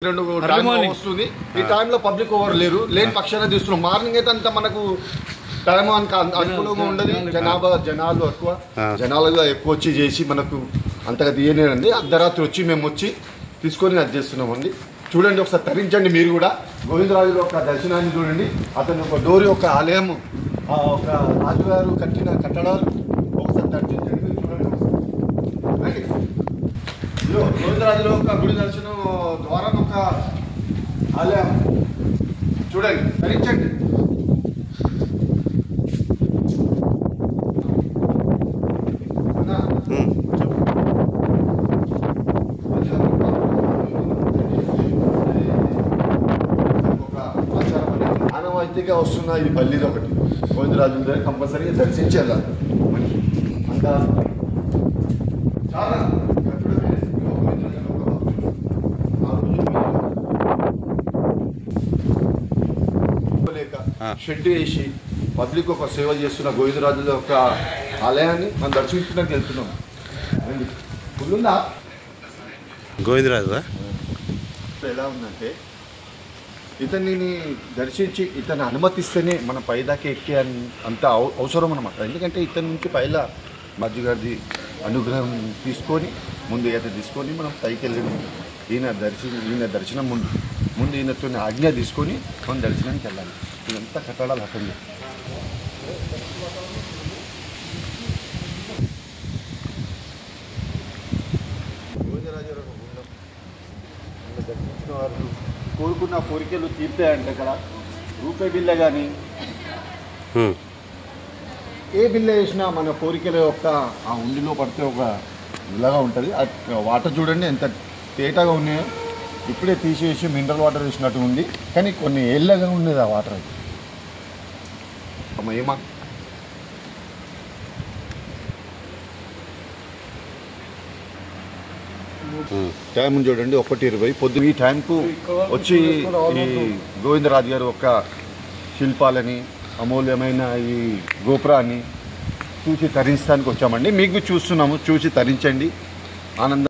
వస్తుంది ఈ టైంలో పబ్లిక్ ఓవర్ లేరు లేని పక్షాన తీస్తున్నాం. మార్నింగ్ అయితే అంత మనకు టైం అనుకూలంగా ఉండదు. జనాలు ఎక్కువ జనాలుగా ఎక్కువ వచ్చి చేసి మనకు అంతగా తీయలేదండి. అర్ధరాత్రి వచ్చి మేము వచ్చి తీసుకొని అది చేస్తున్నామండి. చూడండి, ఒకసారి తరించండి. మీరు కూడా గోవిందరాజు యొక్క దర్శనాన్ని చూడండి. అతని ఒక డోరి యొక్క ఆలయం, ఒక రాజుగారు కట్టిన కట్టడాలు ఒకసారి దర్శించండి. మీరు చూడండి, గోవిందరాజులో ఒక గుడి దర్శనం ద్వారా ఒక ఆలయం చూడండి, ధరించండి. ఆనవాయితీగా వస్తున్న ఇది బల్లిది ఒకటి గోవిందరాజు దగ్గర కంపల్సరీగా దర్శించి వెళ్ళాలి. అంత చాలా షెడ్ వేసి పబ్లిక్ ఒక సేవ చేస్తున్న గోవిందరాజుల యొక్క ఆలయాన్ని మనం దర్శించడానికి వెళ్తున్నాం. ఫుల్లుందా గోవిందరాజు ఎలా ఉందంటే, ఇతన్ని దర్శించి ఇతను అనుమతిస్తేనే మనం పైదాకా ఎక్కే అంత అవసరం అనమాట. ఎందుకంటే ఇతని నుంచి పైలా మధ్యగారిది అనుగ్రహం తీసుకొని ముందు ఈత తీసుకొని మనం పైకి వెళ్ళడం. ఈయన దర్శనం ముందు ఈయనతో ఆజ్ఞ తీసుకొని మనం దర్శనానికి వెళ్ళాలి. ఇదంతా కట్టడాలు అక్కడ గోవిందరాజు దర్శించిన వారు కోరుకున్న కోరికలు తీర్తాయంటే అక్కడ రూపాయి బిల్ల కానీ ఏ బిల్ల వేసినా మన కోరికల యొక్క ఆ ఉండిలో పడితే ఒక ఇలాగా ఉంటుంది. వాటర్ చూడండి ఎంత తేటగా ఉన్నాయో. ఇప్పుడే తీసేసి మినరల్ వాటర్ వేసినట్టు ఉంది, కానీ కొన్ని ఏళ్ళగా ఉండేది ఆ వాటర్. అది ఏమా టైం చూడండి 1:20 పొద్దు. ఈ టైంకు వచ్చి ఈ గోవిందరాజు గారు యొక్క శిల్పాలని అమూల్యమైన ఈ గోపురాన్ని చూసి తరించడానికి వచ్చామండి. మీకు చూస్తున్నాము, చూసి తరించండి. ఆనందం.